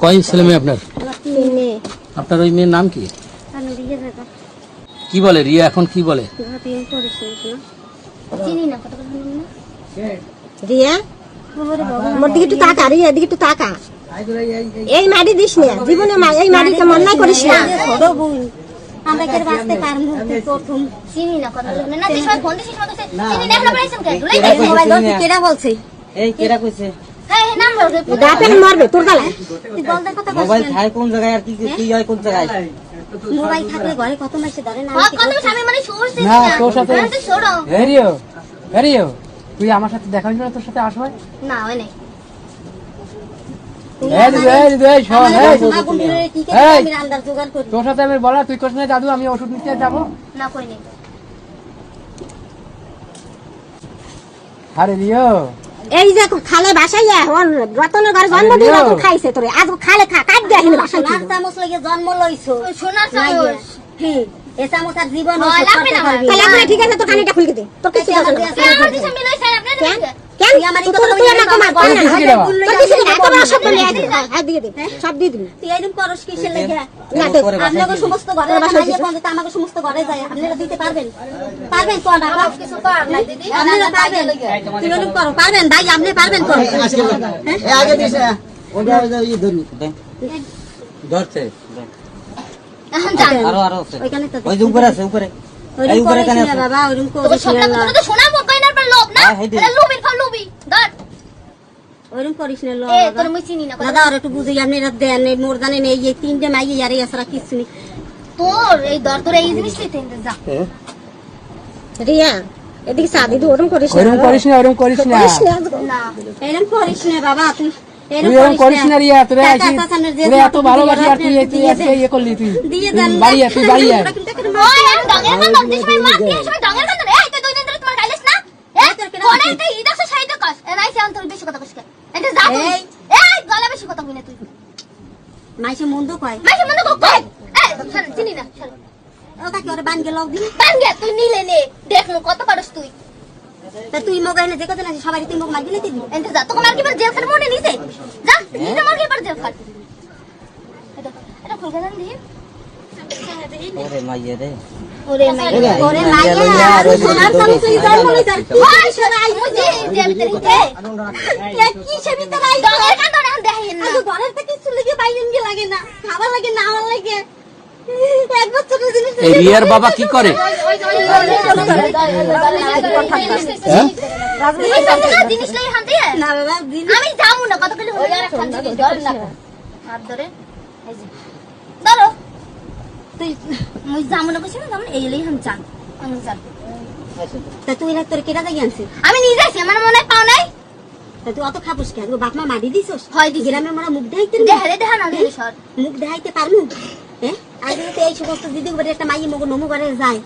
কয় ছেলে মেয়ে আপনার? আপনার ওই মেয়ের নাম কি? কি বলে রিয়া এখন কি বলে? রিয়া মোর দিকে একটু তাকা, রিয়া এদিকে একটু তাকা। এই মাটি দিস না জীবনে, এই মাটিতে মন্যায় করিস না। আমরা কেন বাঁচতে পারবো প্রথম চিনি না কথা বলবে না, যে সময় ফোন দিছিস আমাকে চিনি না এখন বলেছেন কেন মোবাইল ধর কেডা বলছে? এই কেডা কইছে? হ্যাঁ নাম বল দে দাপেন মারবে তোর গালে। তুই বল দে কথা বল। মোবাইল থাই কোন জায়গায় আর কি কি হয় কোন জায়গায়? মোবাইল থাকলে ঘরে কত মাসে ধরে না কত আমি মানে সরছি না তোর সাথে তুই সরো হেরিও হেরিও তুই আমার সাথে দেখা হইছিল না, তোর সাথে আসবে না ওই নাই তোর সাথে আমি বলা তুই কোশ না দাদু আমি ওষুধ নিতে যাবো না কই নাই। আরে রিও এই যে খালে বাসাইয়া রতনের ঘরে জন্মদিন রতন খাইছে তোরে, আজ খালে খা কাট দে এখানে বাসাই সোনার চামচ লাগিয়ে জন্ম লইছো সোনার চামচ কি এ চামচ আর জীবন লাগবে না। তাহলে আপনি ঠিক আছে, তোর কানেটা খুলে দে, তোর কিছু হবে না। আমার দিশে মিলাই স্যার আপনি কেন আমার তো তুই না কমার পার না, তোর কিছু না, তোর সব বলে আই হাত দিয়ে দে, সব দিয়ে দিবি। তুই এইরকম করস কিসের লাগা? না তো আপনাকে সমস্ত ঘরে বাসায় পৌঁছতে আমাকে সমস্ত ঘরে যায়, আপনারা দিতে পারবেন? পারবেন কোন না কিছু কর না দিদি আপনারা পারবেন, তুই এরকম করো পারবেন ভাই, আপনি পারবেন কোন? এই আগে দিছে ওটা ওই ধরনি ধরছে আরো আরো আছে ওইখানে তো ওই যে উপরে আছে উপরে এই উপরে কানে আছে বাবা ওরকম করিস না তো সোনা মোবাইলের পর লোভ না, এটা লোভের ফল লোভী ধর ওরকম করিস না। এ তোর মই চিনি না দাদা আর একটু বুঝি, আপনি এটা দেন এই মোর জানেন এই তিনটে মাইয়ে আর এই আসরা কিছু নেই। তোর এই দর তোর এই জিনিস নিতে যা রিয়া এদিকে চা দিদি, ওরকম করিস না, ওরকম করিস না, ওরকম করিস না, না এরকম করিস না বাবা, তুই তুই ওরকম করিস না রিয়া, তোরা এত ভালোবাসি আর তুই আজকে ইয়ে করলি, তুই বাড়ি আয়, তুই বাড়ি আয়। ওই আমি ডঙ্গের কান্দন দিছ ভাই মা কি সময় ডঙ্গের কান্দন এই তুই দুই দিন ধরে তোমার গাইলিস না কোন এই তুই ইদাস সাইতে কস এনাই সে অন্তর বেশি কথা কস এটা যা এই গলা বেশি কথা কইনা তুই মাইসে মন্দ কয়, মাইছে মনে কই এই শোন চিনি না শোন ও কাকি ওরে বান গেল দিন বান গে তুই নিলে নে দেখ মু কত পারস তুই তা তুই মোবাইলে যে কত আছে সবাই তুই মুখ মার দিলে দিবি। এন্তে যা তোকে মার কি পর জেল খানে মনে নিছে যা নিতে মার কি পর জেল খান এটা ফুল গান দি ওরে মাইয়ে রে ওরে মাইয়া ওরে মাইয়া সোনার চামচ তুই জন্ম লইছ ওই সোনাই মুজি যে ভিতরে কে কি সে ভিতরে আই ডঙ্গের কান্দন এখন দেখেন না আজ ঘরের থেকে কিছু লাগে বাইরেন গে লাগে না, খাবার লাগে না আমার লাগে এক বছরের জিনিস। এই রিয়ার বাবা কি করে? জিনিস লাই হান দিয়ে না বাবা আমি যাবো না কত করে হয়ে আর খান দিবি ধর না হাত ধরে এই যে ধরো তুই মই যাবো না কইছিস না যাবো এই লাই হান চান আমি যান তা তুই না তোর কেটা জায়গা আনছিস? আমি নিজে আছি আমার মনে পাও নাই তা তুই অত খাবুস কেন? বাপ মা মারি দিছস? হয় দিছি। গ্রামে মোরা মুখ দেখাইতে দেখারে দেখা না দিলি সর মুখ দেখাইতে পারলু? হ্যাঁ আগে তো এই সমস্ত দিদি একটা মাইয়ে মগো নমু করে যায়।